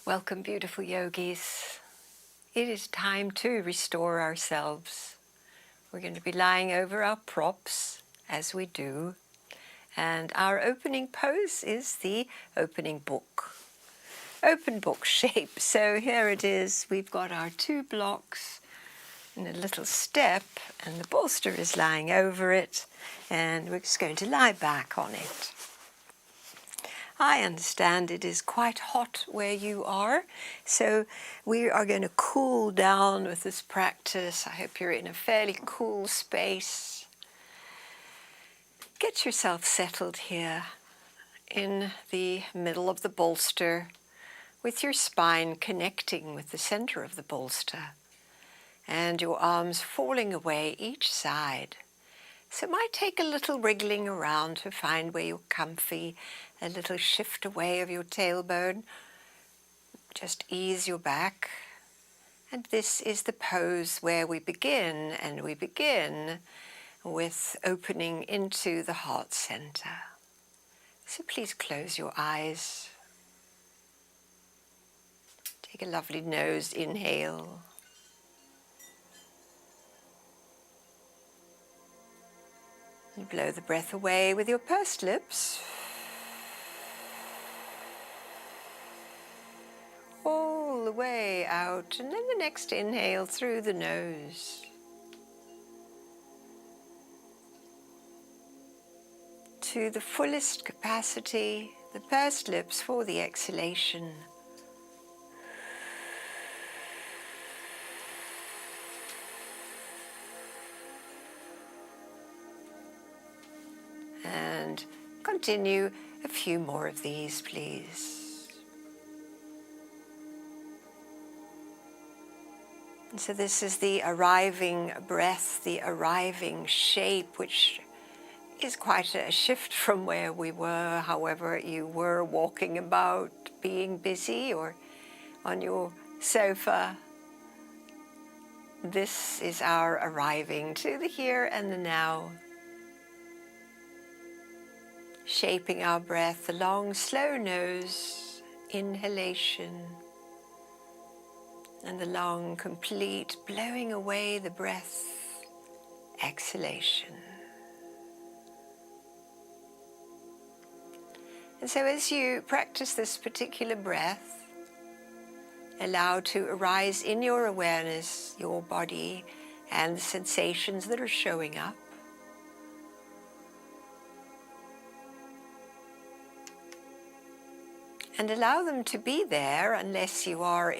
Welcome, beautiful yogis. It is time to restore ourselves. We're going to be lying over our props, as we do, and our opening pose is the opening book. Open book shape. So here it is. We've got our two blocks and a little step, and the bolster is lying over it, and we're just going to lie back on it. I understand it is quite hot where you are, so we are going to cool down with this practice. I hope you're in a fairly cool space. Get yourself settled here in the middle of the bolster, with your spine connecting with the center of the bolster, and your arms falling away each side. So it might take a little wriggling around to find where you're comfy, a little shift away of your tailbone. Just ease your back. And this is the pose where we begin, and we begin with opening into the heart center. So please close your eyes. Take a lovely nose inhale. And blow the breath away with your pursed lips. All the way out, and then the next inhale through the nose. To the fullest capacity, the pursed lips for the exhalation. And continue a few more of these, please. And so this is the arriving breath, the arriving shape, which is quite a shift from where we were, however you were walking about, being busy or on your sofa. This is our arriving to the here and the now. Shaping our breath, the long, slow nose inhalation, and the long, complete blowing away the breath exhalation. And so as you practice this particular breath, allow to arise in your awareness, your body, and the sensations that are showing up. And allow them to be there unless you are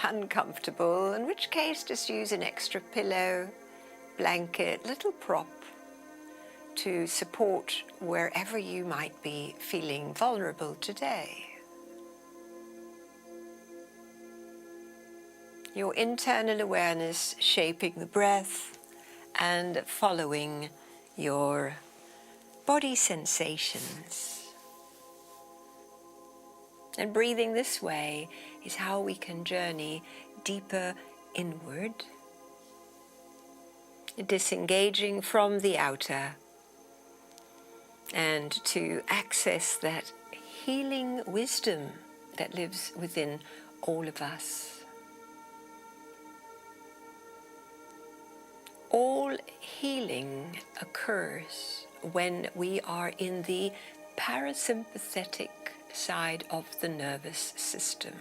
uncomfortable, in which case just use an extra pillow, blanket, little prop to support wherever you might be feeling vulnerable today. Your internal awareness shaping the breath and following your body sensations. And breathing this way is how we can journey deeper inward, disengaging from the outer, and to access that healing wisdom that lives within all of us. All healing occurs when we are in the parasympathetic side of the nervous system.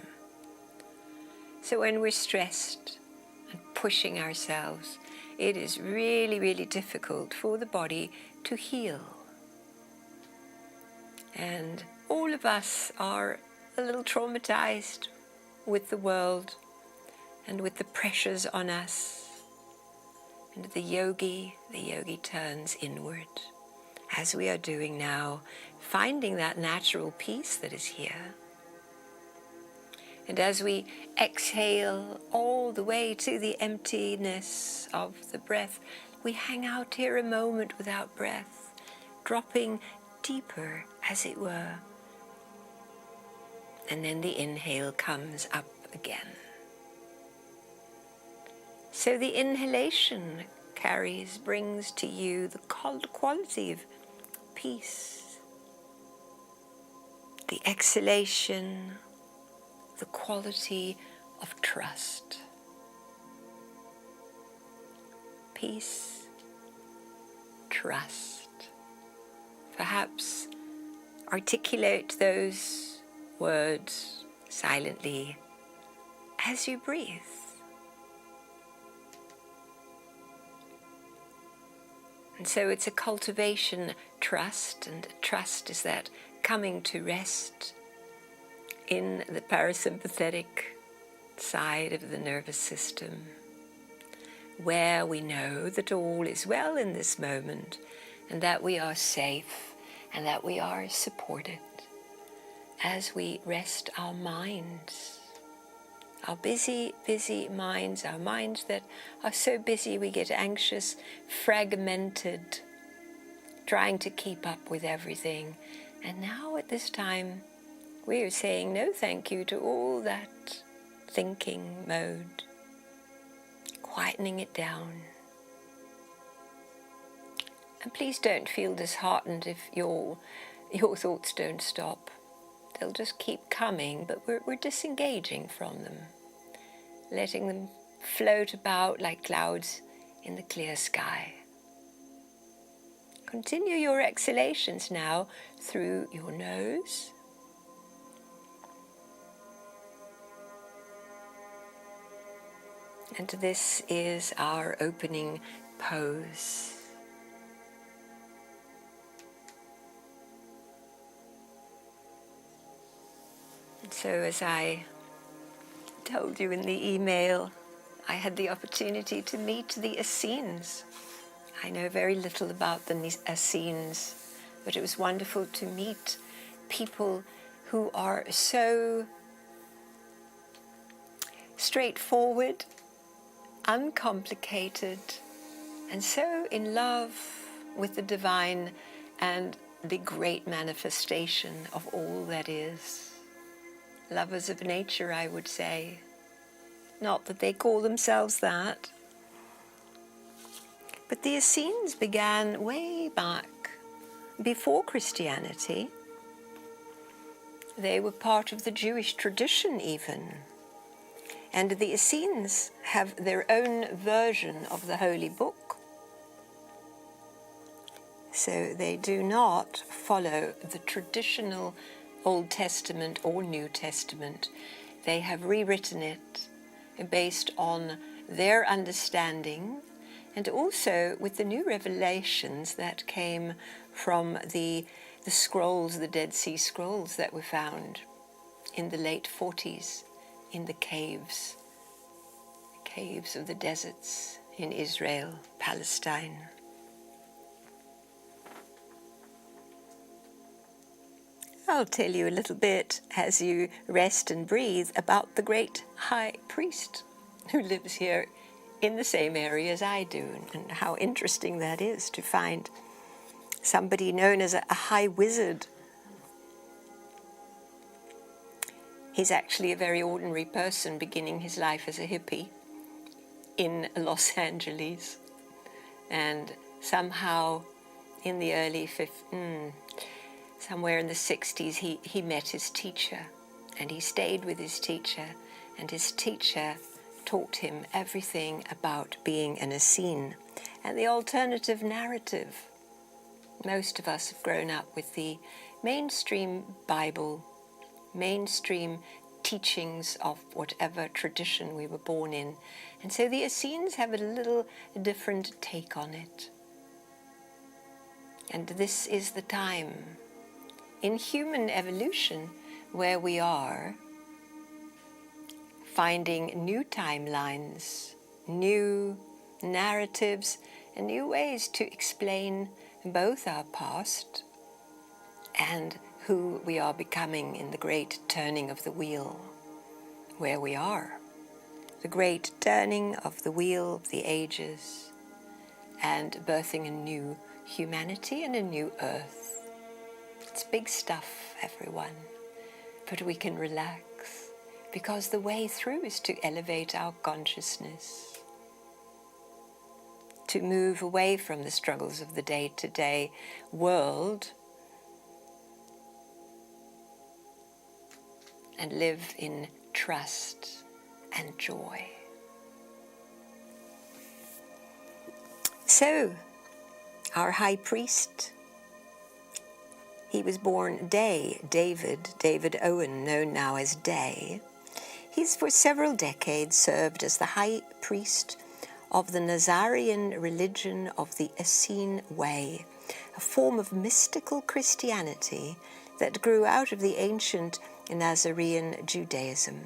So when we're stressed and pushing ourselves, it is really, really difficult for the body to heal. And all of us are a little traumatized with the world and with the pressures on us. And the yogi turns inward, as we are doing now, finding that natural peace that is here. And as we exhale all the way to the emptiness of the breath, we hang out here a moment without breath, dropping deeper, as it were. And then the inhale comes up again. So the inhalation brings to you the quality of peace. The exhalation the quality of trust. Peace, trust. Perhaps articulate those words silently as you breathe. And so it's a cultivation, trust, and trust is that coming to rest in the parasympathetic side of the nervous system, where we know that all is well in this moment and that we are safe and that we are supported as we rest our minds. Our busy, busy minds, our minds that are so busy we get anxious, fragmented, trying to keep up with everything. And now at this time, we are saying no thank you to all that thinking mode, quietening it down. And please don't feel disheartened if your thoughts don't stop. They'll just keep coming, but we're disengaging from them, letting them float about like clouds in the clear sky. Continue your exhalations now through your nose. And this is our opening pose. So as I told you in the email, I had the opportunity to meet the Essenes. I know very little about the Essenes, but it was wonderful to meet people who are so straightforward, uncomplicated, and so in love with the divine and the great manifestation of all that is. Lovers of nature, I would say. Not that they call themselves that. But the Essenes began way back, before Christianity. They were part of the Jewish tradition even. And the Essenes have their own version of the Holy Book. So they do not follow the traditional Old Testament or New Testament. They have rewritten it based on their understanding and also with the new revelations that came from the scrolls, the Dead Sea Scrolls that were found in the late 40s in the caves of the deserts in Israel, Palestine. I'll tell you a little bit as you rest and breathe about the great high priest who lives here in the same area as I do, and how interesting that is to find somebody known as a high wizard. He's actually a very ordinary person beginning his life as a hippie in Los Angeles, and somehow in the early somewhere in the 60s, he met his teacher, and he stayed with his teacher, and his teacher taught him everything about being an Essene and the alternative narrative. Most of us have grown up with the mainstream Bible, mainstream teachings of whatever tradition we were born in, and so the Essenes have a little different take on it. And this is the time in human evolution where we are finding new timelines, new narratives, and new ways to explain both our past and who we are becoming in the great turning of the wheel, where we are. The great turning of the wheel of the ages and birthing a new humanity and a new earth. It's big stuff, everyone, but we can relax because the way through is to elevate our consciousness, to move away from the struggles of the day-to-day world and live in trust and joy. So, our high priest, he was born David Owen, known now as Day. He's for several decades served as the high priest of the Nazarene religion of the Essene Way, a form of mystical Christianity that grew out of the ancient Nazarene Judaism.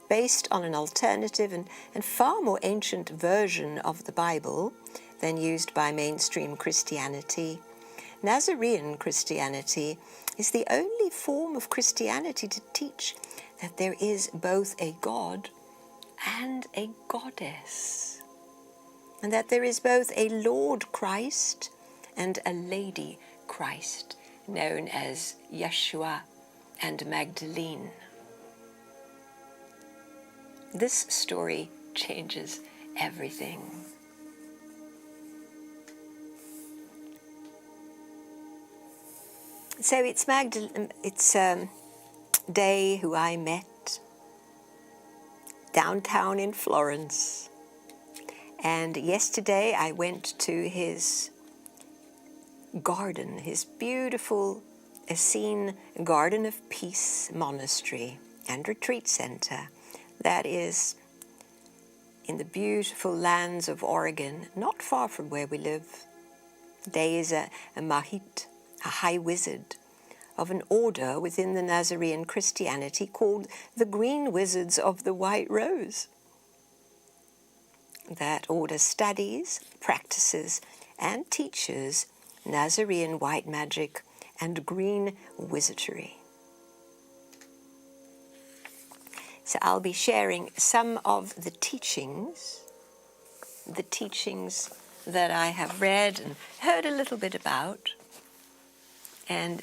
Based on an alternative and far more ancient version of the Bible than used by mainstream Christianity, Nazarene Christianity is the only form of Christianity to teach that there is both a God and a goddess, and that there is both a Lord Christ and a Lady Christ, known as Yeshua and Magdalene. This story changes everything. So it's Day who I met downtown in Florence, and yesterday I went to his garden, his beautiful Essene Garden of Peace Monastery and Retreat Center that is in the beautiful lands of Oregon, not far from where we live. Day is a Mahit, a high wizard of an order within the Nazarene Christianity called the Green Wizards of the White Rose. That order studies, practices, and teaches Nazarene white magic and green wizardry. So I'll be sharing some of the teachings that I have read and heard a little bit about, and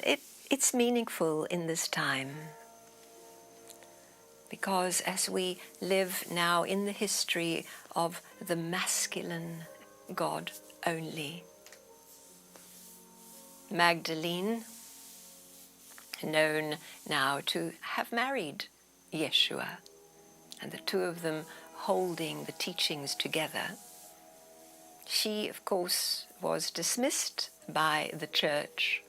it's meaningful in this time, because as we live now in the history of the masculine God only, Magdalene, known now to have married Yeshua, and the two of them holding the teachings together. She, of course, was dismissed by the church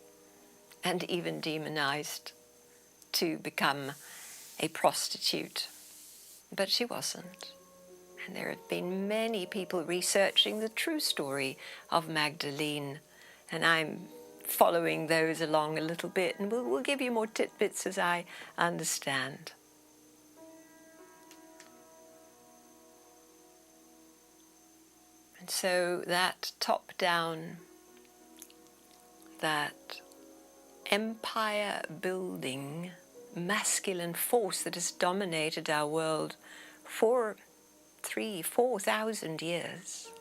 and even demonized to become a prostitute. But she wasn't. And there have been many people researching the true story of Magdalene, and I'm following those along a little bit, and we'll give you more tidbits as I understand. And so that top-down, that empire-building masculine force that has dominated our world for 4,000 years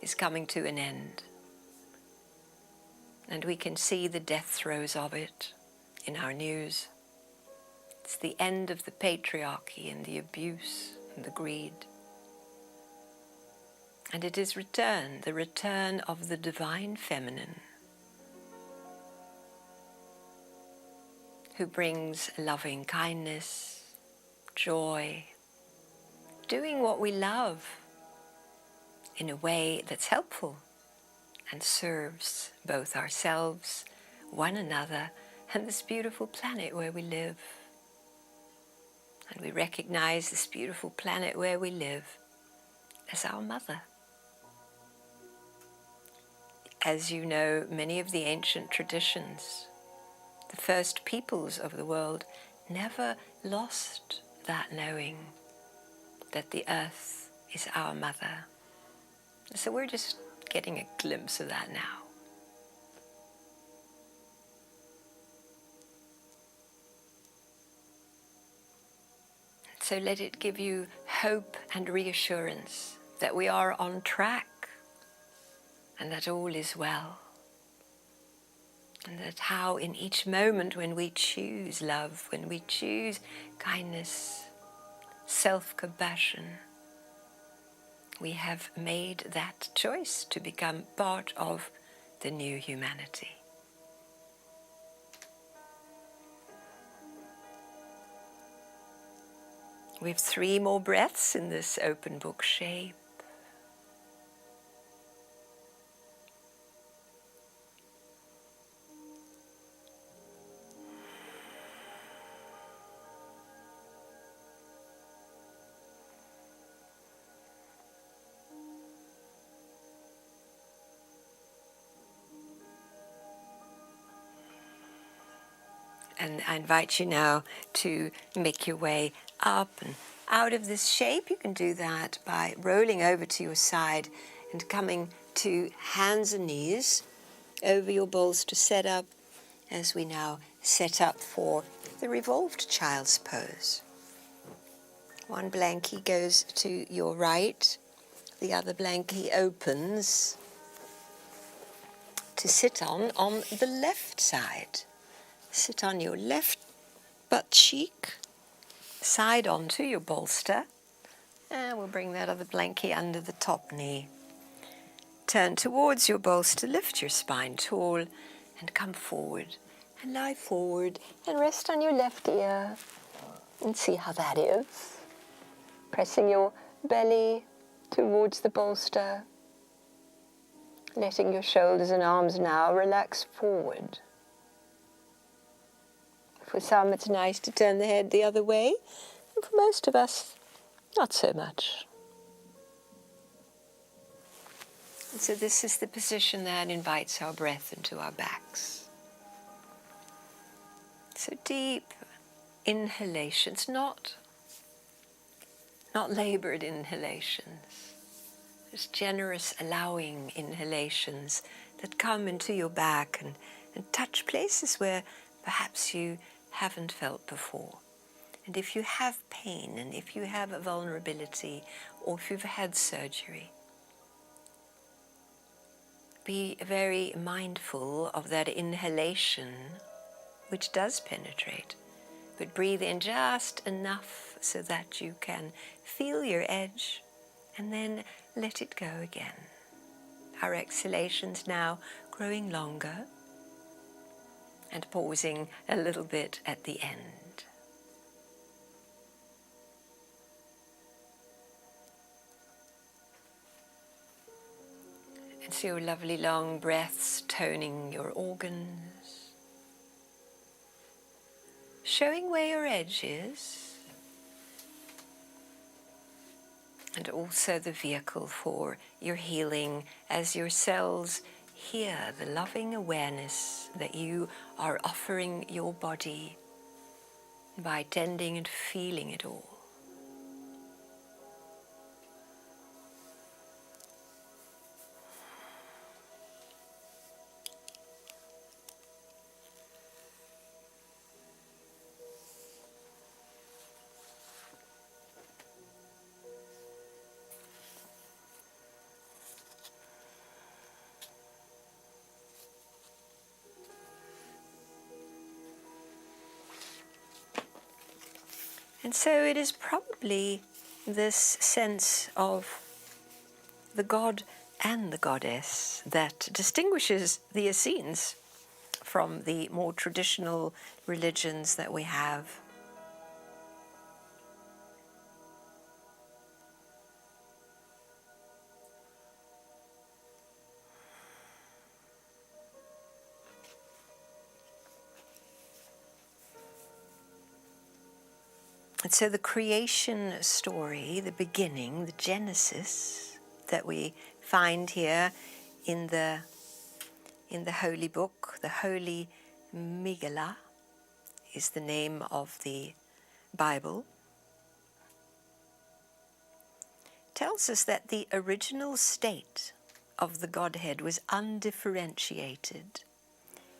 is coming to an end. And we can see the death throes of it in our news. It's the end of the patriarchy and the abuse and the greed. And it is the return of the divine feminine, who brings loving kindness, joy, doing what we love in a way that's helpful and serves both ourselves, one another, and this beautiful planet where we live. And we recognize this beautiful planet where we live as our mother. As you know, many of the ancient traditions, the first peoples of the world, never lost that knowing that the earth is our mother. So we're just getting a glimpse of that now. So let it give you hope and reassurance that we are on track and that all is well. And that how in each moment when we choose love, when we choose kindness, self-compassion, we have made that choice to become part of the new humanity. We have 3 more breaths in this open book shape. And I invite you now to make your way up and out of this shape. You can do that by rolling over to your side and coming to hands and knees over your bolster setup as we now set up for the revolved child's pose. One blankie goes to your right, the other blankie opens to sit on the left side. Sit on your left butt cheek, side onto your bolster, and we'll bring that other blankie under the top knee. Turn towards your bolster, lift your spine tall, and come forward, and lie forward, and rest on your left ear, and see how that is. Pressing your belly towards the bolster, letting your shoulders and arms now relax forward. For some, it's nice to turn the head the other way, and for most of us, not so much. And so this is the position that invites our breath into our backs. So deep inhalations, not labored inhalations, just generous allowing inhalations that come into your back and touch places where perhaps you haven't felt before. And if you have pain, and if you have a vulnerability, or if you've had surgery, be very mindful of that inhalation, which does penetrate, but breathe in just enough so that you can feel your edge, and then let it go again. Our exhalations now growing longer, and pausing a little bit at the end. And so your lovely long breaths toning your organs, showing where your edge is, and also the vehicle for your healing as your cells hear the loving awareness that you are offering your body by tending and feeling it all. And so it is probably this sense of the god and the goddess that distinguishes the Essenes from the more traditional religions that we have. And so the creation story, the beginning, the Genesis that we find here in the Holy Book, the Holy Megillah is the name of the Bible, tells us that the original state of the Godhead was undifferentiated,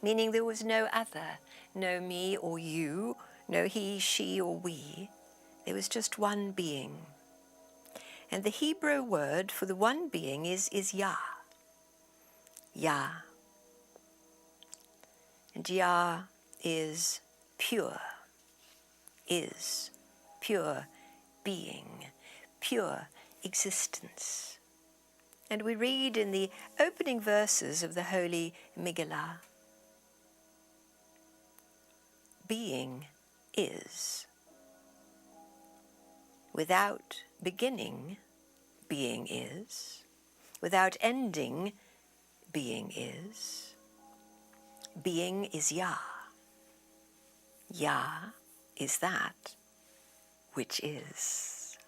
meaning there was no other, no me or you, no he, she, or we. There was just one being. And the Hebrew word for the one being is Yah. Yah. And Yah is pure being, pure existence. And we read in the opening verses of the Holy Megillah, being is. Without beginning, being is. Without ending, being is. Being is Ya. Ya is that which is.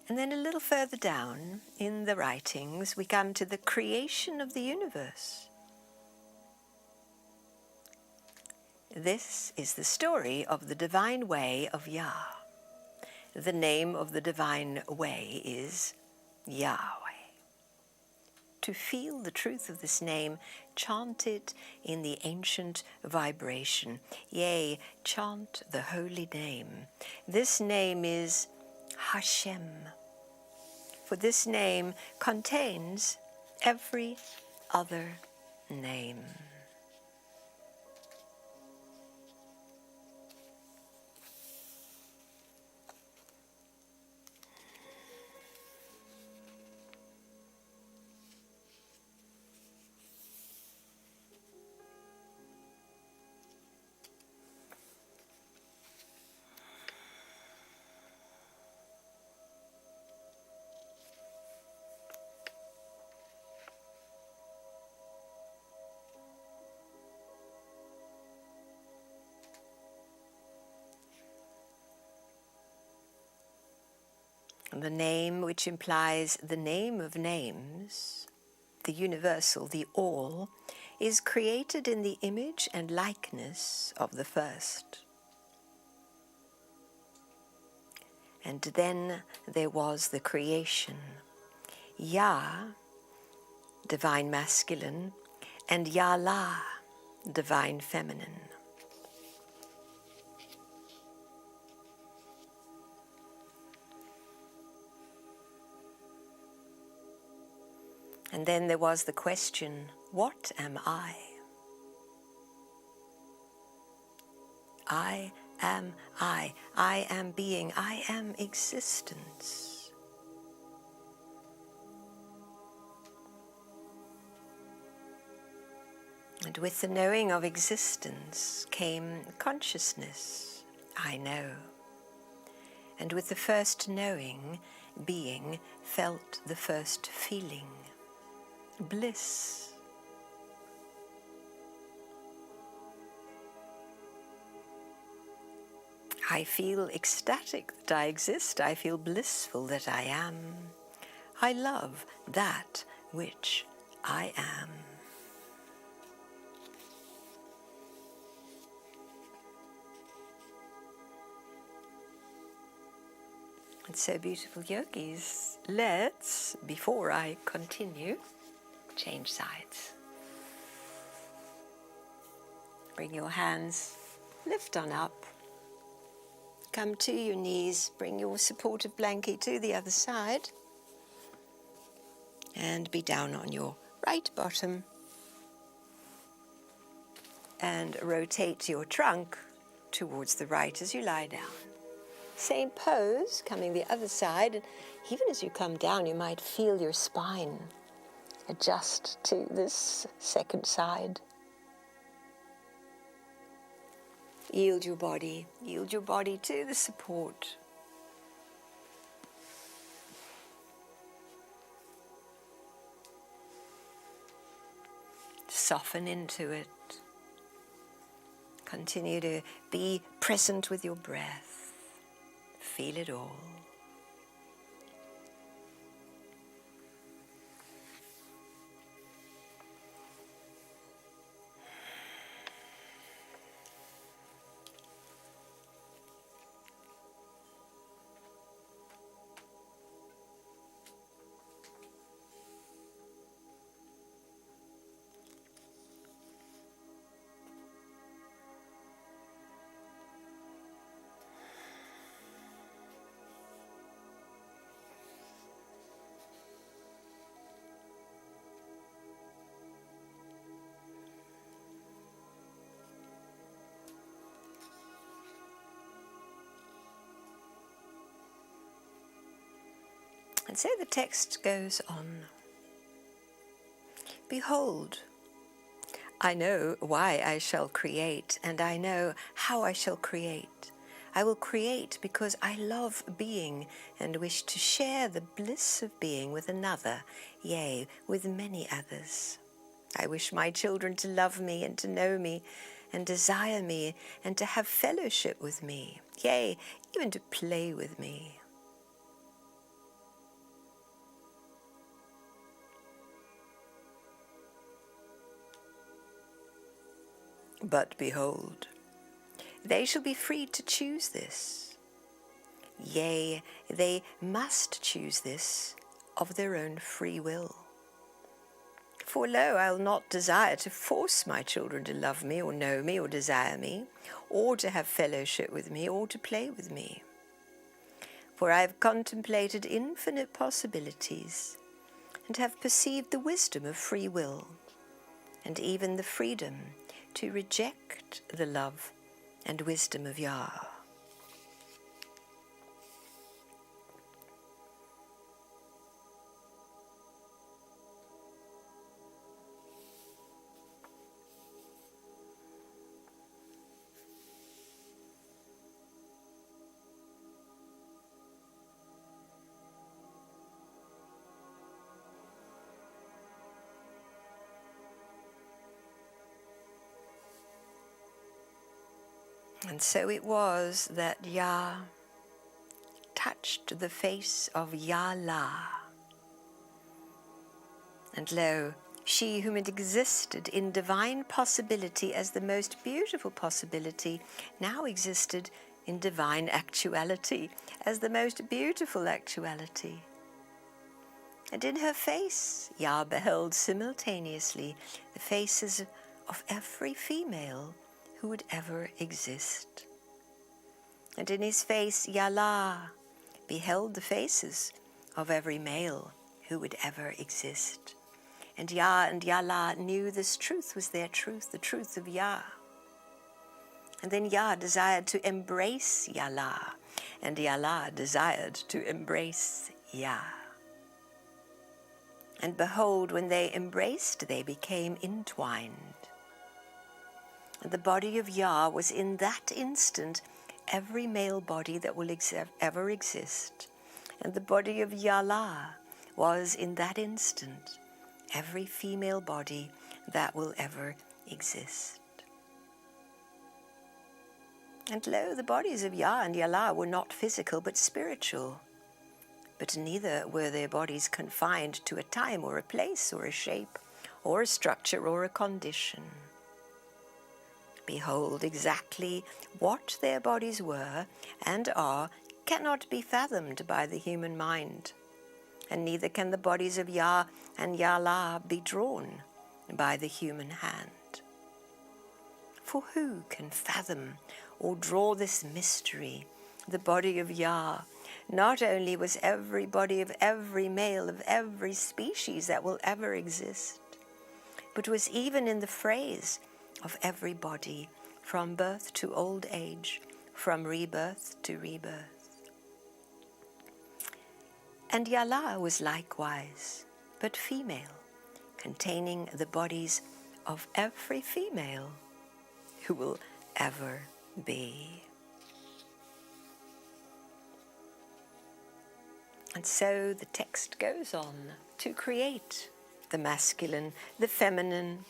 And then a little further down in the writings, we come to the creation of the universe. This is the story of the divine way of Ya. The name of the divine way is Yahweh. To feel the truth of this name, chant it in the ancient vibration. Yea, chant the holy name. This name is Hashem. For this name contains every other name. The name which implies the name of names, the universal, the all, is created in the image and likeness of the first. And then there was the creation. Ya, divine masculine, and Yala, divine feminine. And then there was the question, what am I? I am I. I am being. I am existence. And with the knowing of existence came consciousness. I know. And with the first knowing, being felt the first feeling. Bliss. I feel ecstatic that I exist. I feel blissful that I am. I love that which I am. And so, beautiful yogis, let's, before I continue, change sides. Bring your hands, lift on up. Come to your knees, bring your supportive blanket to the other side. And be down on your right bottom. And rotate your trunk towards the right as you lie down. Same pose, coming the other side. And even as you come down, you might feel your spine adjust to this second side. Yield your body to the support. Soften into it. Continue to be present with your breath. Feel it all. And so the text goes on. Behold, I know why I shall create, and I know how I shall create. I will create because I love being and wish to share the bliss of being with another, yea, with many others. I wish my children to love me and to know me and desire me and to have fellowship with me, yea, even to play with me. But behold, they shall be free to choose this. Yea, they must choose this of their own free will. For lo, I'll not desire to force my children to love me or know me or desire me, or to have fellowship with me or to play with me. For I have contemplated infinite possibilities and have perceived the wisdom of free will and even the freedom to reject the love and wisdom of Yah. And so it was that Yah touched the face of Yah-La. And lo, she whom had existed in divine possibility as the most beautiful possibility now existed in divine actuality as the most beautiful actuality. And in her face Yah beheld simultaneously the faces of every female who would ever exist. And in his face Yah-La beheld the faces of every male who would ever exist. And Yah and Yah-La knew this truth was their truth, the truth of Yah. And then Yah desired to embrace Yah-La, and Yah-La desired to embrace Yah. And behold, when they embraced, they became entwined. And the body of Yah was in that instant every male body that will ever exist. And the body of Yah-La was in that instant every female body that will ever exist. And lo, the bodies of Yah and Yah-La were not physical but spiritual. But neither were their bodies confined to a time or a place or a shape or a structure or a condition. Behold, exactly what their bodies were and are cannot be fathomed by the human mind, and neither can the bodies of Yah and Yah-La be drawn by the human hand. For who can fathom or draw this mystery, the body of Yah? Not only was every body of every male of every species that will ever exist, but was even in the phrase of every body, from birth to old age, from rebirth to rebirth. And Yah-La was likewise, but female, containing the bodies of every female who will ever be. And so the text goes on to create the masculine, the feminine,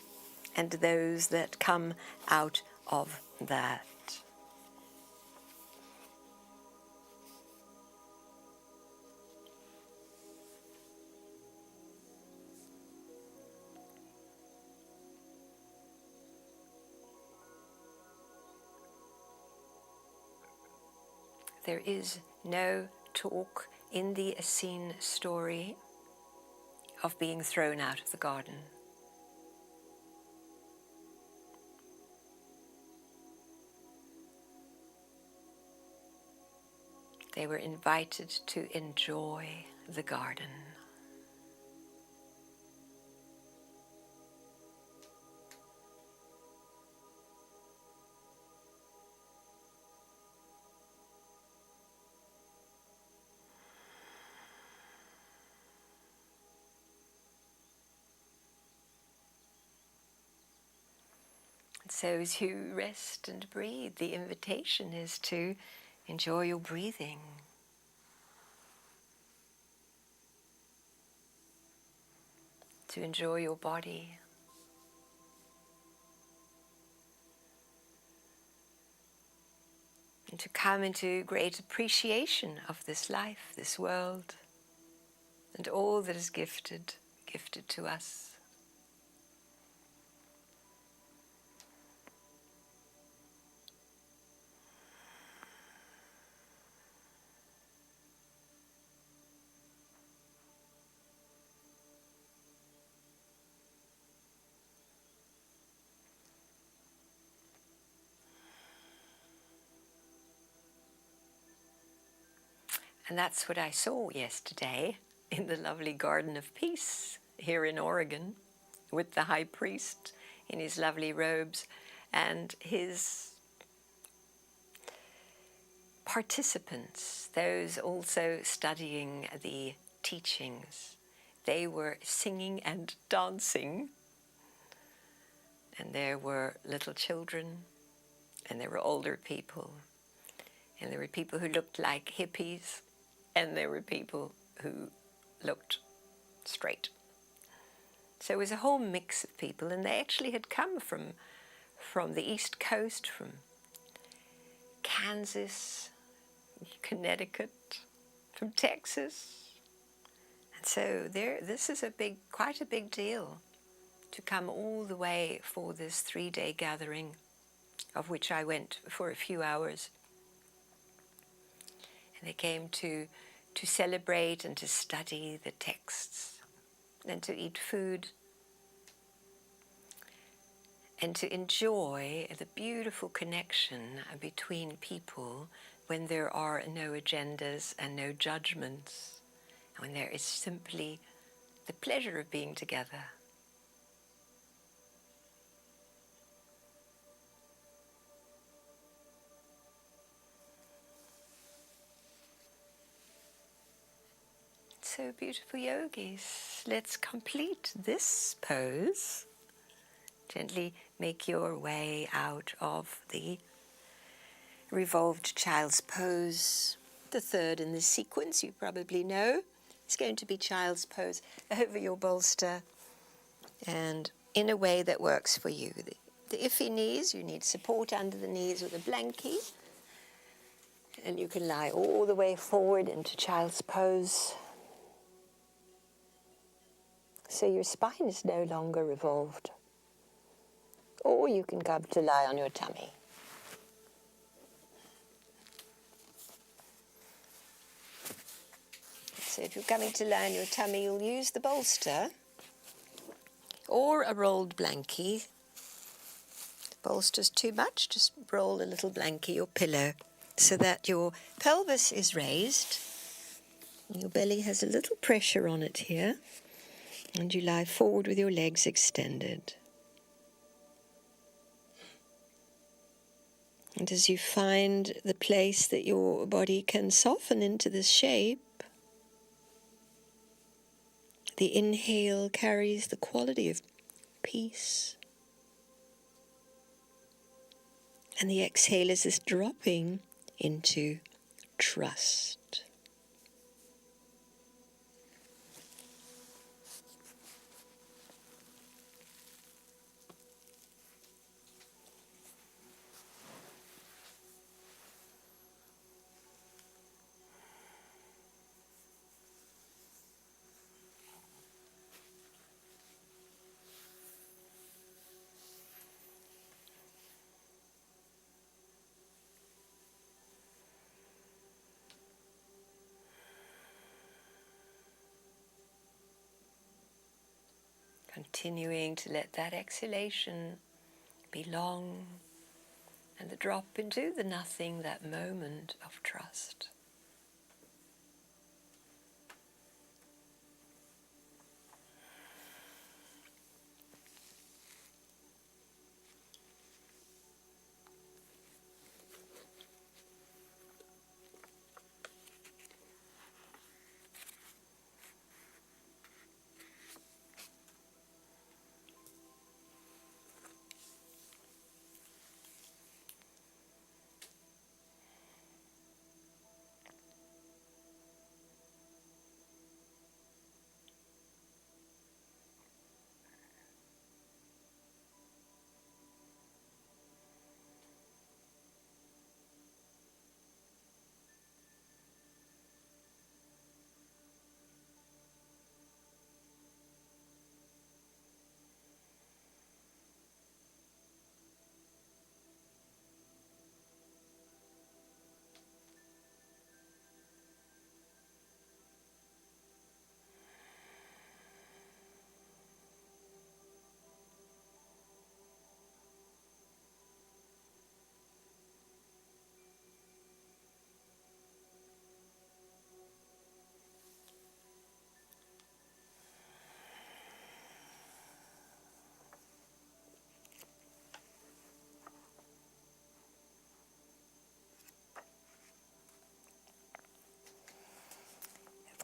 and those that come out of that. There is no talk in the Essene story of being thrown out of the garden. They were invited to enjoy the garden. So as you rest and breathe, the invitation is to enjoy your breathing. To enjoy your body. And to come into great appreciation of this life, this world, and all that is gifted to us. And that's what I saw yesterday in the lovely Garden of Peace here in Oregon, with the high priest in his lovely robes and his participants, those also studying the teachings. They were singing and dancing, and there were little children, and there were older people, and there were people who looked like hippies, and there were people who looked straight. So it was a whole mix of people, and they actually had come from the East Coast, from Kansas, Connecticut, from Texas. And so this is quite a big deal to come all the way for this 3-day gathering, of which I went for a few hours. And they came to celebrate and to study the texts and to eat food and to enjoy the beautiful connection between people when there are no agendas and no judgments, and when there is simply the pleasure of being together. So beautiful yogis, let's complete this pose. Gently make your way out of the revolved child's pose. The third in this sequence, you probably know, is going to be child's pose over your bolster and in a way that works for you. The iffy knees, you need support under the knees with a blankie, and you can lie all the way forward into child's pose. So your spine is no longer revolved. Or you can come to lie on your tummy. So if you're coming to lie on your tummy, you'll use the bolster or a rolled blankie. If the bolster's too much, just roll a little blankie or pillow so that your pelvis is raised. Your belly has a little pressure on it here. And you lie forward with your legs extended. And as you find the place that your body can soften into this shape, the inhale carries the quality of peace. And the exhale is this dropping into trust. Continuing to let that exhalation be long and the drop into the nothing, that moment of trust.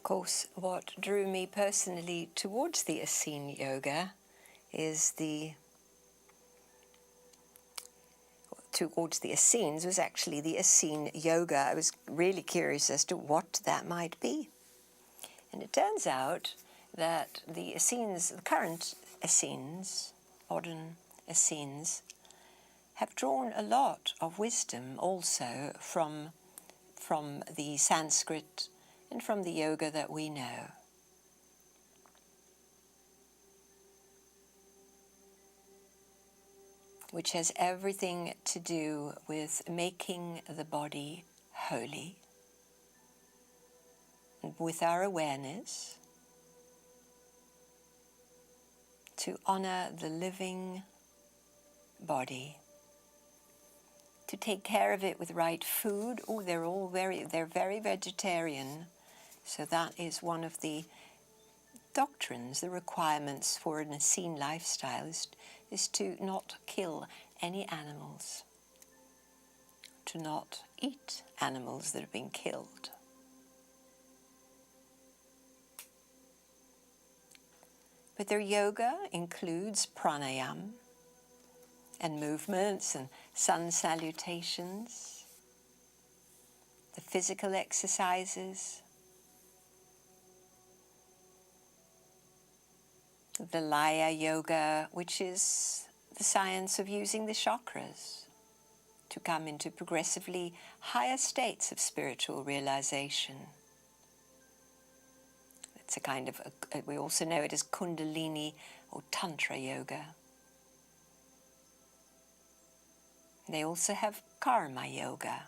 course, what drew me personally towards the Essene Yoga is towards the Essenes was actually the Essene Yoga. I was really curious as to what that might be. And it turns out that the Essenes, the current Essenes, modern Essenes, have drawn a lot of wisdom also from the Sanskrit and from the yoga that we know. Which has everything to do with making the body holy. And with our awareness, to honor the living body, to take care of it with right food. Oh, they're very vegetarian. So that is one of the doctrines, the requirements for an Essene lifestyle is to not kill any animals, to not eat animals that have been killed. But their yoga includes pranayama and movements and sun salutations, the physical exercises, the Laya Yoga, which is the science of using the chakras to come into progressively higher states of spiritual realization. It's a kind of, we also know it as Kundalini or Tantra Yoga. They also have Karma Yoga,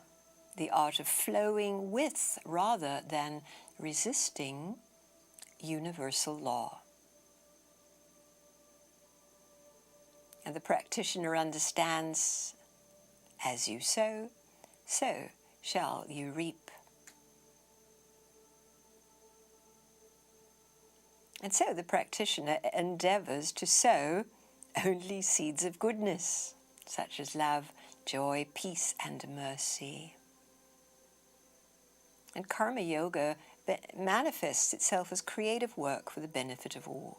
the art of flowing with rather than resisting universal law. And the practitioner understands, as you sow, so shall you reap. And so the practitioner endeavors to sow only seeds of goodness, such as love, joy, peace, and mercy. And Karma Yoga manifests itself as creative work for the benefit of all.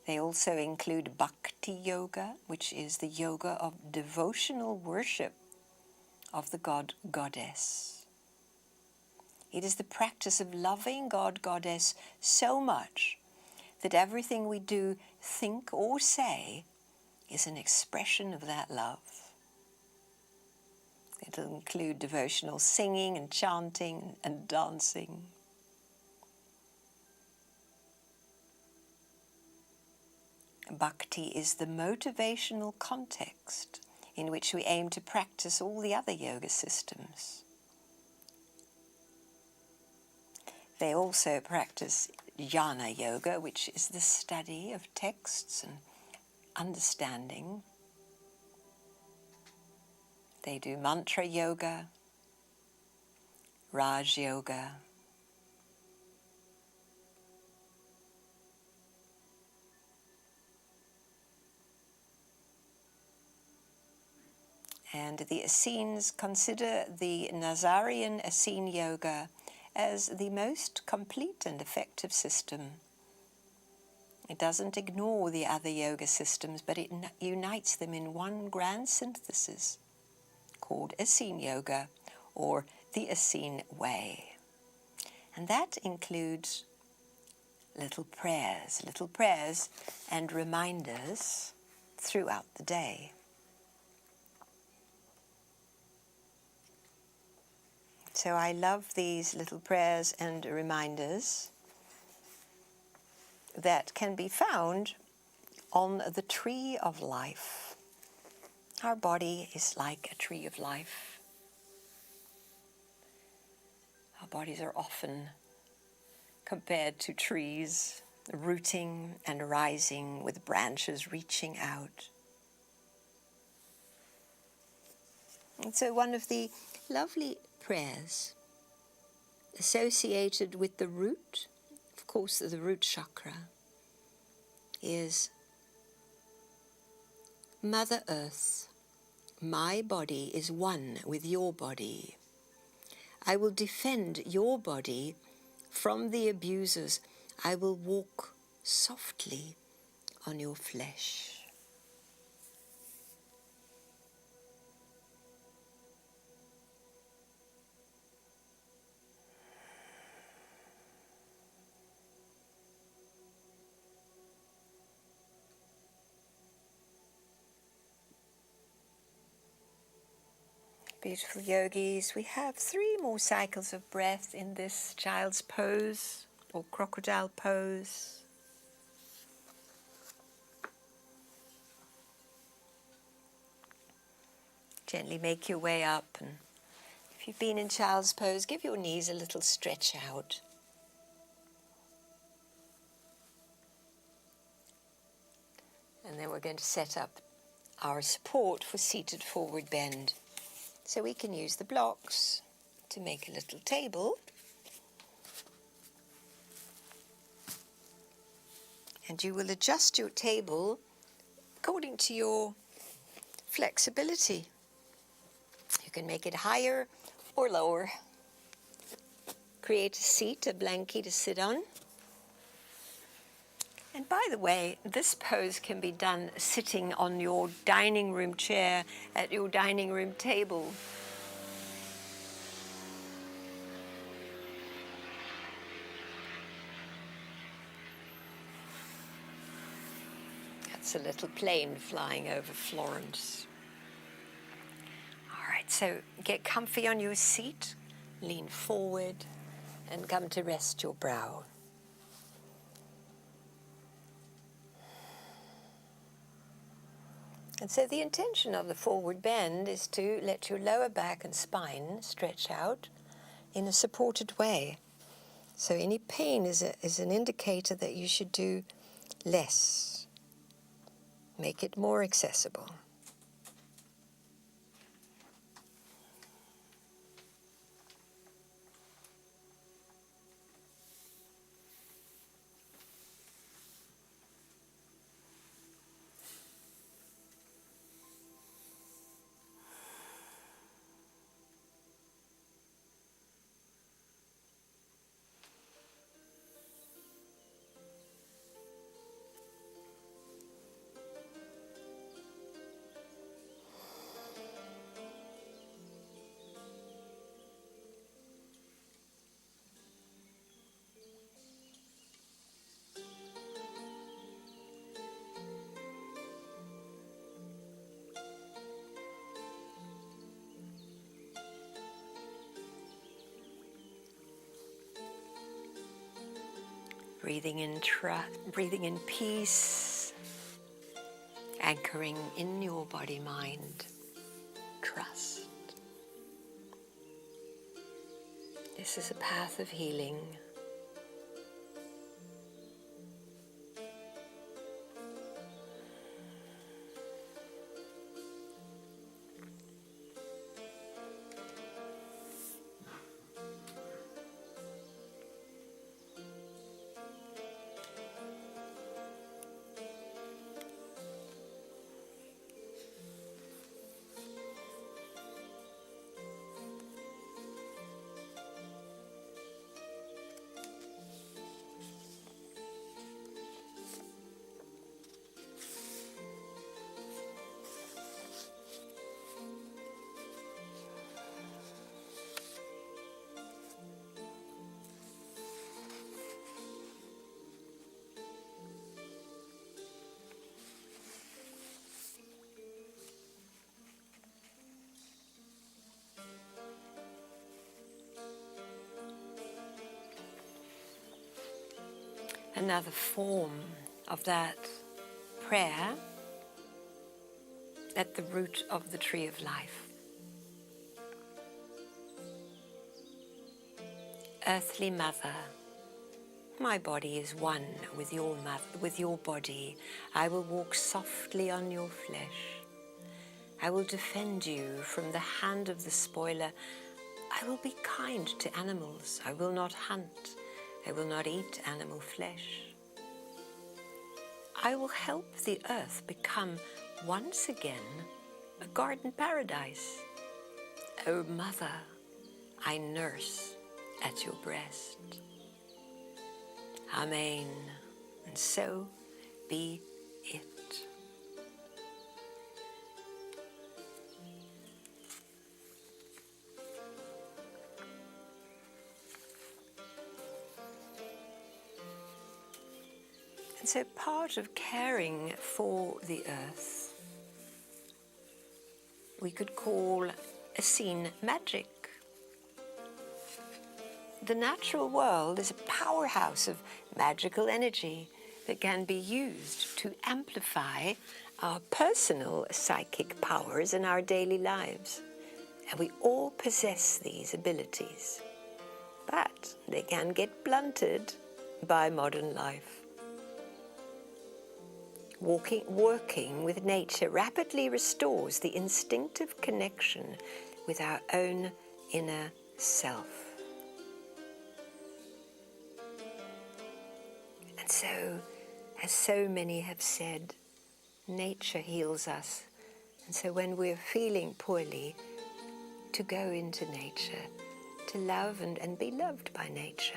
They also include Bhakti Yoga, which is the yoga of devotional worship of the God-Goddess. It is the practice of loving God-Goddess so much that everything we do, think, or say is an expression of that love. It'll include devotional singing and chanting and dancing. Bhakti is the motivational context in which we aim to practice all the other yoga systems. They also practice jnana yoga, which is the study of texts and understanding. They do mantra yoga, Raj yoga, and the Essenes consider the Nazarian Essene Yoga as the most complete and effective system. It doesn't ignore the other yoga systems, but it unites them in one grand synthesis called Essene Yoga, or the Essene Way. And that includes little prayers and reminders throughout the day. So I love these little prayers and reminders that can be found on the tree of life. Our body is like a tree of life. Our bodies are often compared to trees, rooting and rising with branches reaching out. And so one of the lovely prayers associated with the root, of course the root chakra, is Mother Earth, my body is one with your body. I will defend your body from the abusers. I will walk softly on your flesh. Beautiful yogis, we have 3 more cycles of breath in this child's pose or crocodile pose. Gently make your way up, and if you've been in child's pose, give your knees a little stretch out. And then we're going to set up our support for seated forward bend. So we can use the blocks to make a little table. And you will adjust your table according to your flexibility. You can make it higher or lower. Create a seat, a blankie to sit on. And by the way, this pose can be done sitting on your dining room chair at your dining room table. That's a little plane flying over Florence. All right, so get comfy on your seat, lean forward, and come to rest your brow. And so the intention of the forward bend is to let your lower back and spine stretch out in a supported way. So any pain is an indicator that you should do less. Make it more accessible. Breathing in peace, anchoring in your body-mind trust. This is a path of healing. Another form of that prayer at the root of the tree of life. Earthly Mother, my body is one with your body. I will walk softly on your flesh. I will defend you from the hand of the spoiler. I will be kind to animals. I will not hunt. I will not eat animal flesh. I will help the earth become once again a garden paradise. O Mother, I nurse at your breast. Amen. And so be it. And so part of caring for the earth we could call a scene magic. The natural world is a powerhouse of magical energy that can be used to amplify our personal psychic powers in our daily lives. And we all possess these abilities. But they can get blunted by modern life. Working with nature rapidly restores the instinctive connection with our own inner self. And so, as so many have said, nature heals us. And so when we're feeling poorly, to go into nature, to love and be loved by nature.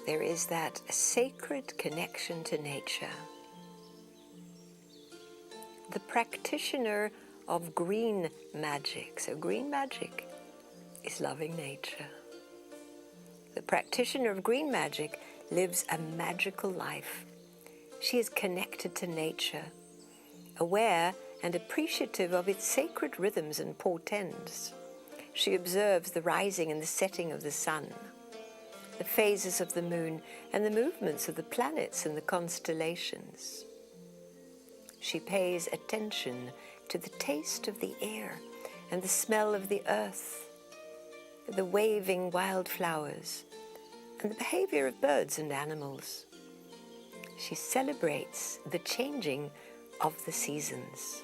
There is that sacred connection to nature. The practitioner of green magic, so green magic is loving nature. The practitioner of green magic lives a magical life. She is connected to nature, aware and appreciative of its sacred rhythms and portents. She observes the rising and the setting of the sun, the phases of the moon, and the movements of the planets and the constellations. She pays attention to the taste of the air and the smell of the earth, the waving wildflowers, and the behavior of birds and animals. She celebrates the changing of the seasons.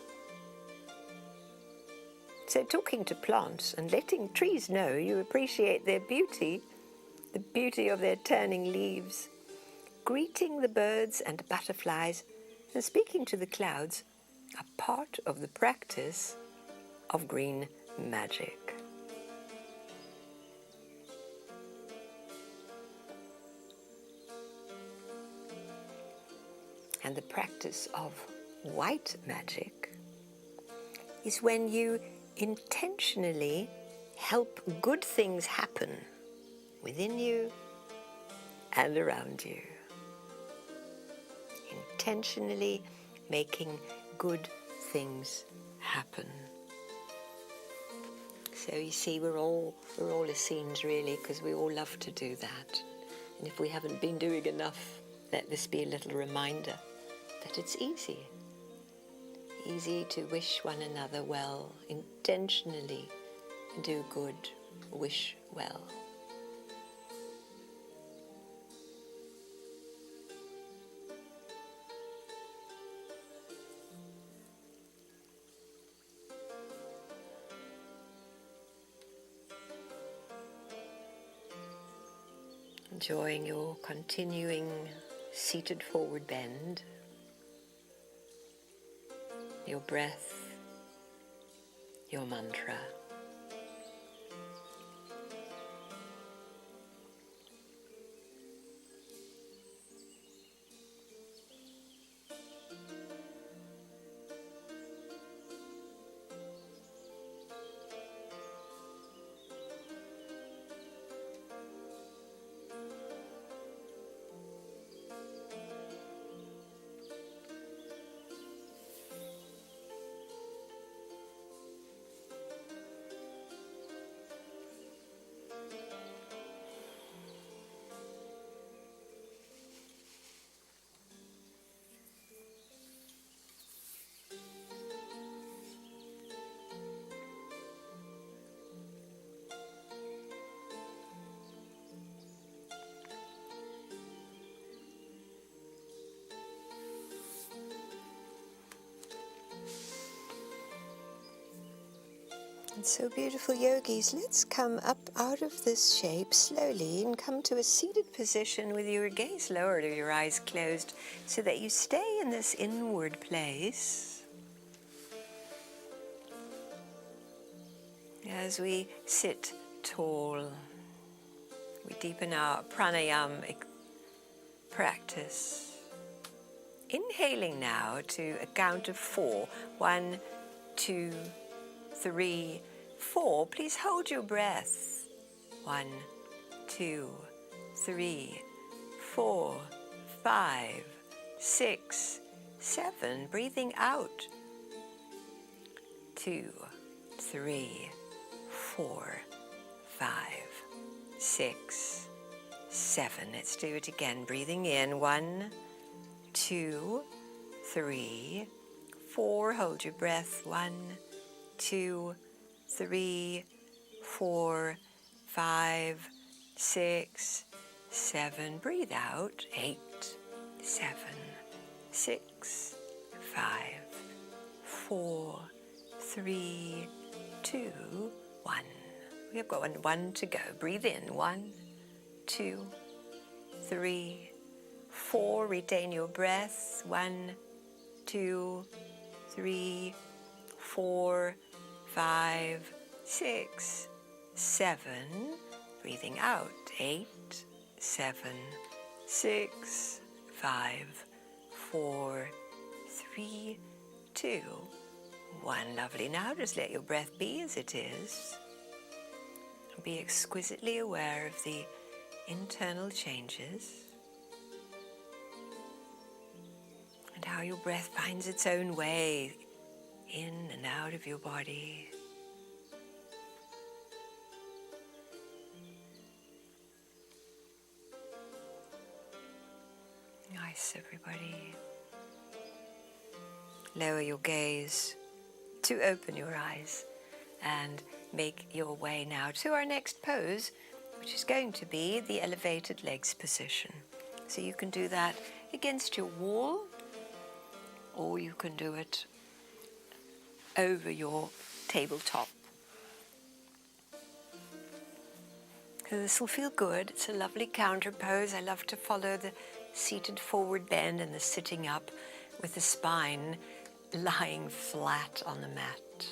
So talking to plants and letting trees know you appreciate their beauty, the beauty of their turning leaves, greeting the birds and butterflies, and speaking to the clouds are part of the practice of green magic. And the practice of white magic is when you intentionally help good things happen within you and around you. Intentionally making good things happen. So you see, we're all Essenes really, because we all love to do that. And if we haven't been doing enough, let this be a little reminder that it's easy to wish one another well, intentionally do good, wish well. Enjoying your continuing seated forward bend, your breath, your mantra. And so beautiful yogis, let's come up out of this shape slowly and come to a seated position with your gaze lowered or your eyes closed so that you stay in this inward place. As we sit tall, we deepen our pranayama practice. Inhaling now to a count of 4. 1, 2, 3, 4. Please hold your breath. 1, 2, 3, 4, 5, 6, 7. Breathing out. 2, 3, 4, 5, 6, 7. Let's do it again. Breathing in. 1, 2, 3, 4. Hold your breath. 1, 2, 3, 4, 5, 6, 7. Breathe out. 8, 7, 6, 5, 4, 3, 2, 1. We have got one to go. Breathe in. 1, 2, 3, 4. Retain your breath. 1, 2, 3, 4, 5, 6, 7. Breathing out. 8, 7, 6, 5, 4, 3, 2, 1. Lovely. Now just let your breath be as it is. Be exquisitely aware of the internal changes and how your breath finds its own way in and out of your body. Nice, everybody. Lower your gaze to open your eyes and make your way now to our next pose, which is going to be the elevated legs position. So you can do that against your wall, or you can do it over your tabletop. So this will feel good. It's a lovely counter pose. I love to follow the seated forward bend and the sitting up with the spine lying flat on the mat.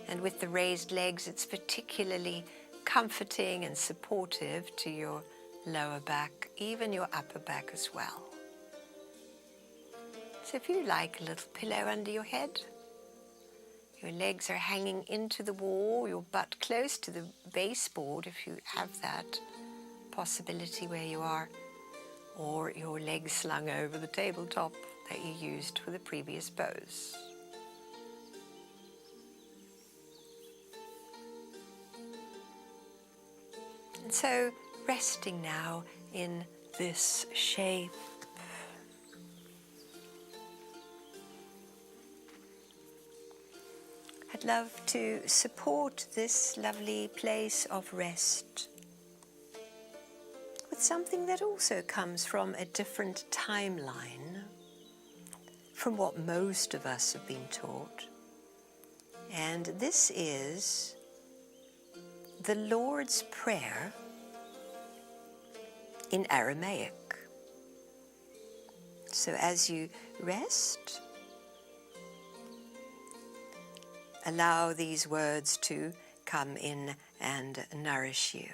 And with the raised legs, it's particularly comforting and supportive to your lower back, even your upper back as well. So if you like a little pillow under your head, your legs are hanging into the wall, your butt close to the baseboard if you have that possibility where you are, or your legs slung over the tabletop that you used for the previous pose. And so, resting now in this shape. I'd love to support this lovely place of rest with something that also comes from a different timeline from what most of us have been taught. And this is the Lord's Prayer in Aramaic. So as you rest, allow these words to come in and nourish you.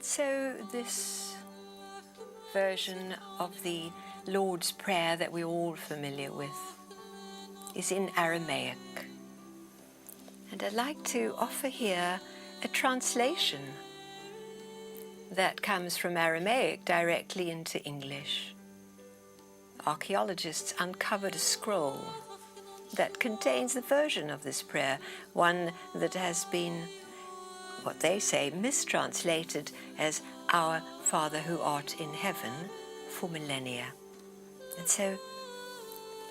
so this version of the Lord's Prayer that we're all familiar with is in Aramaic. And I'd like to offer here a translation that comes from Aramaic directly into English. Archaeologists uncovered a scroll that contains the version of this prayer, one that has been, what they say, mistranslated as "Our Father who art in heaven" for millennia. And so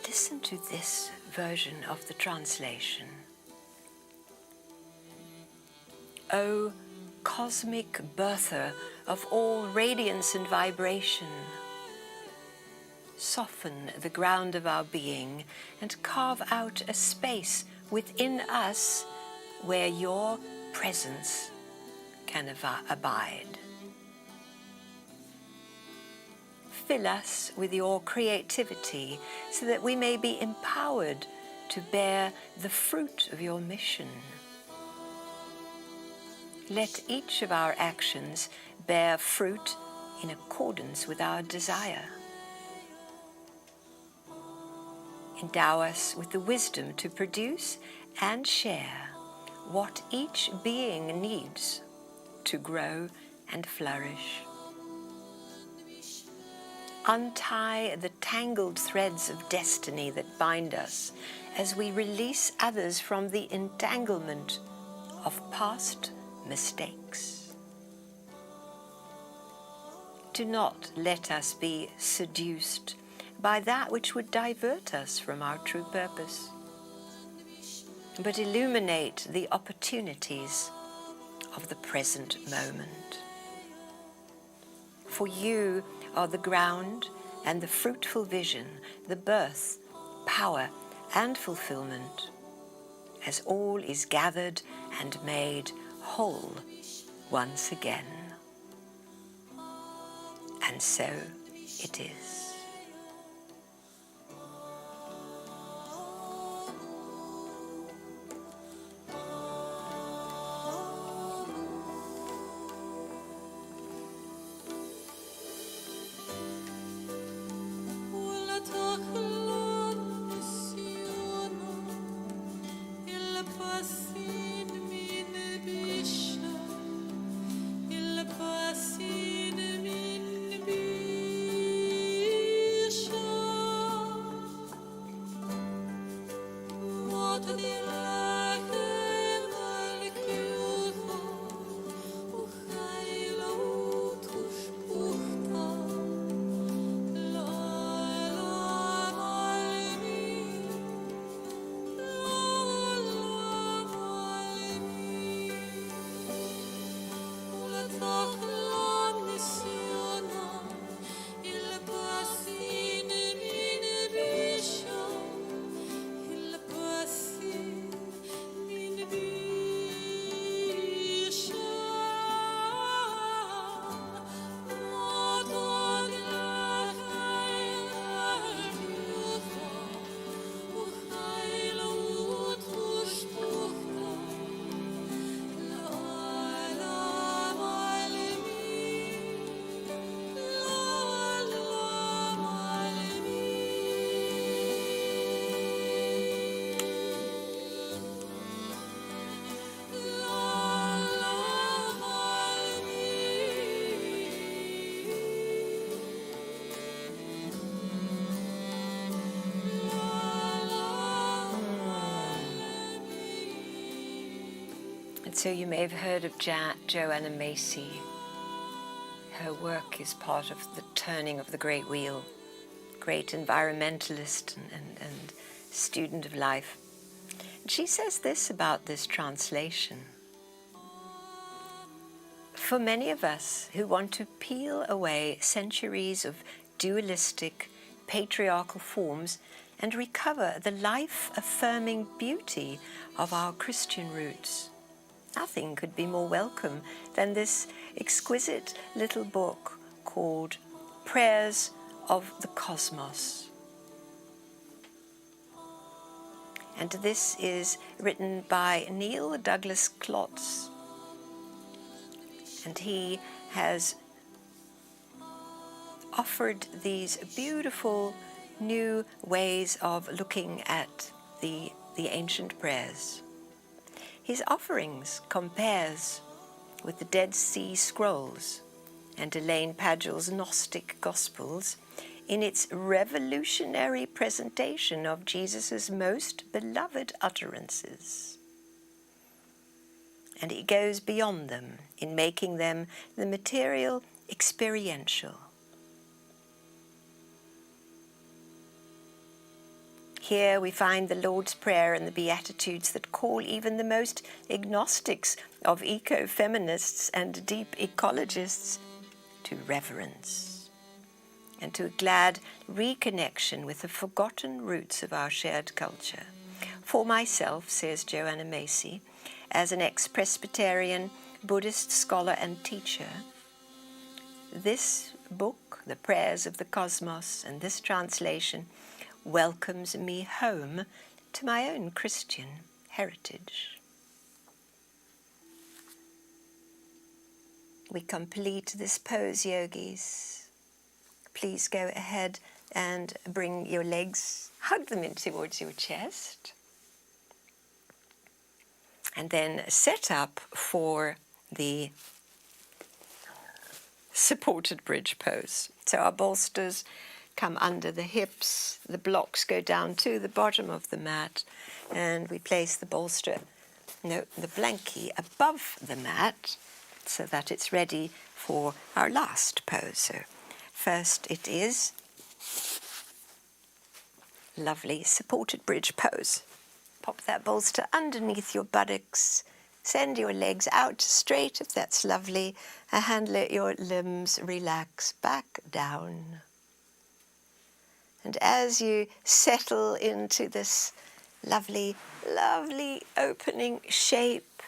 listen to this version of the translation. O cosmic birther of all radiance and vibration, soften the ground of our being and carve out a space within us where your presence can abide. Fill us with your creativity so that we may be empowered to bear the fruit of your mission. Let each of our actions bear fruit in accordance with our desire. Endow us with the wisdom to produce and share what each being needs to grow and flourish. Untie the tangled threads of destiny that bind us as we release others from the entanglement of past mistakes. Do not let us be seduced by that which would divert us from our true purpose, but illuminate the opportunities of the present moment. For you are the ground and the fruitful vision, the birth, power, and fulfillment, as all is gathered and made whole once again. And so it is. So you may have heard of Joanna Macy. Her work is part of the turning of the great wheel, great environmentalist and student of life. And she says this about this translation. For many of us who want to peel away centuries of dualistic, patriarchal forms and recover the life-affirming beauty of our Christian roots, nothing could be more welcome than this exquisite little book called Prayers of the Cosmos. And this is written by Neil Douglas Klotz. And he has offered these beautiful new ways of looking at the ancient prayers. His offerings compares with the Dead Sea Scrolls and Elaine Padgell's Gnostic Gospels in its revolutionary presentation of Jesus' most beloved utterances. And it goes beyond them in making them the material experiential. Here we find the Lord's Prayer and the Beatitudes that call even the most agnostics of eco-feminists and deep ecologists to reverence and to a glad reconnection with the forgotten roots of our shared culture. For myself, says Joanna Macy, as an ex-Presbyterian, Buddhist scholar and teacher, this book, The Prayers of the Cosmos, and this translation welcomes me home to my own Christian heritage. We complete this pose, yogis. Please go ahead and bring your legs, hug them in towards your chest, and then set up for the supported bridge pose. So our bolsters come under the hips, the blocks go down to the bottom of the mat, and we place the blankie above the mat so that it's ready for our last pose. So first it is lovely supported bridge pose. Pop that bolster underneath your buttocks. Send your legs out straight if that's lovely, and let your limbs relax back down. And as you settle into this lovely, lovely opening shape,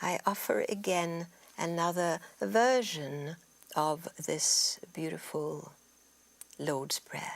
I offer again another version of this beautiful Lord's Prayer.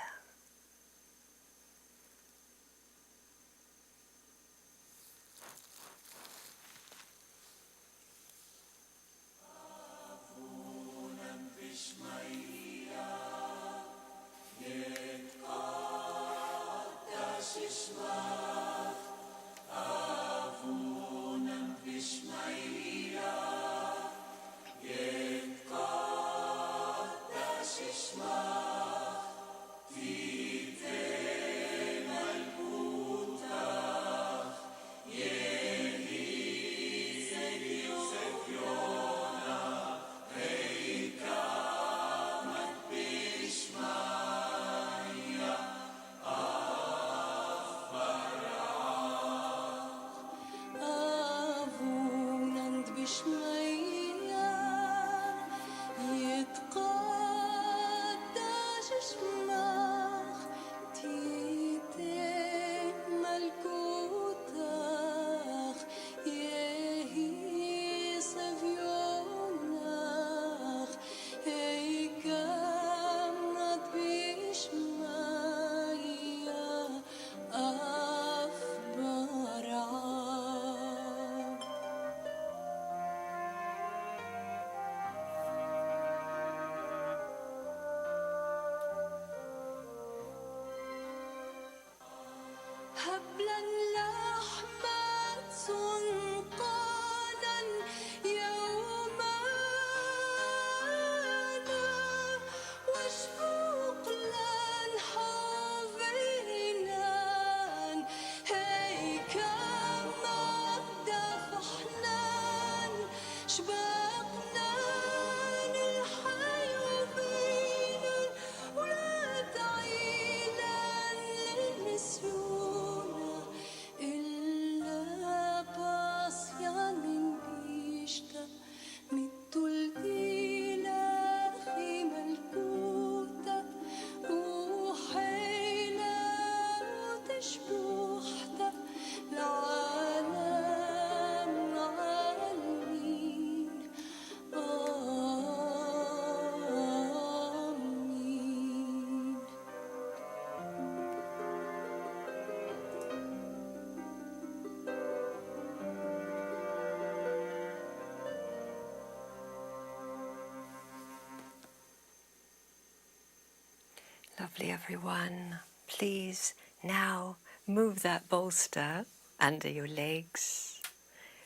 Lovely, everyone. Please now move that bolster under your legs.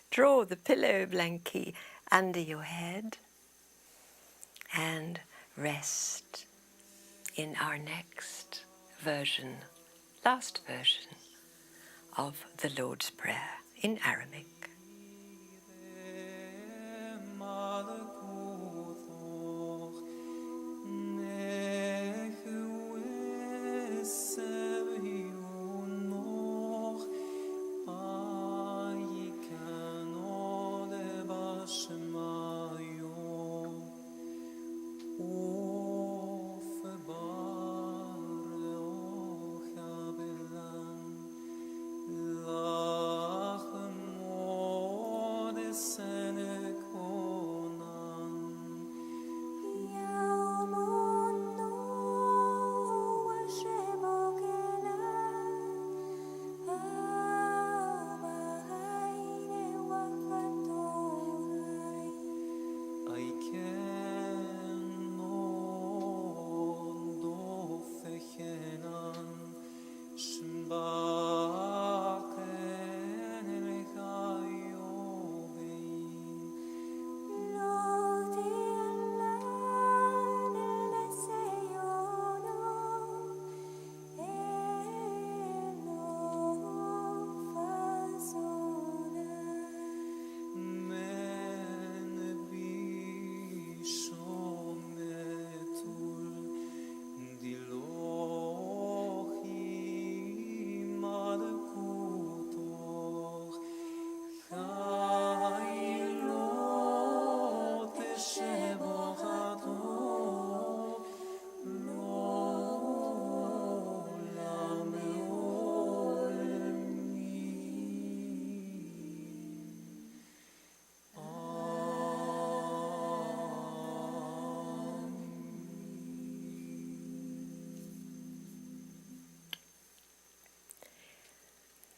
Draw the pillow blankie under your head and rest in our next version, last version of the Lord's Prayer in Aramaic.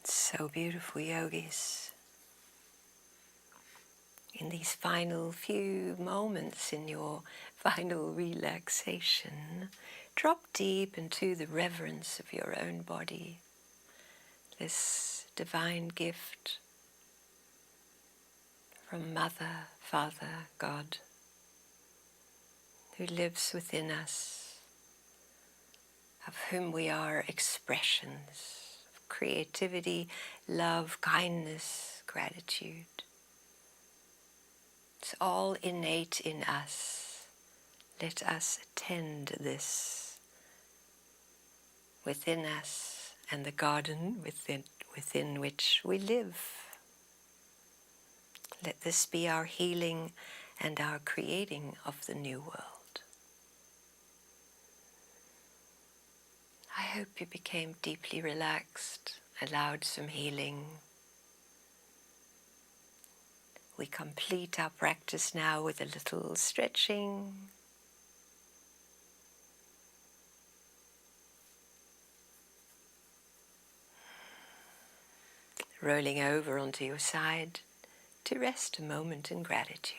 So beautiful, yogis. In these final few moments in your final relaxation, drop deep into the reverence of your own body, this divine gift from Mother, Father, God, who lives within us, of whom we are expressions of creativity, love, kindness, gratitude. It's all innate in us. Let us attend this within us and the garden within which we live. Let this be our healing and our creating of the new world. I hope you became deeply relaxed, allowed some healing. We complete our practice now with a little stretching. Rolling over onto your side to rest a moment in gratitude.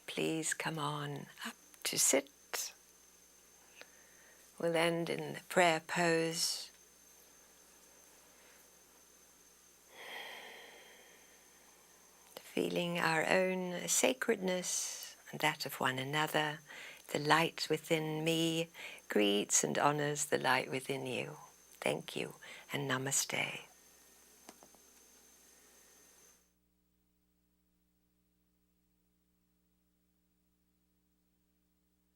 Please come on up to sit. We'll end in the prayer pose. Feeling our own sacredness and that of one another. The light within me greets and honors the light within you. Thank you and namaste.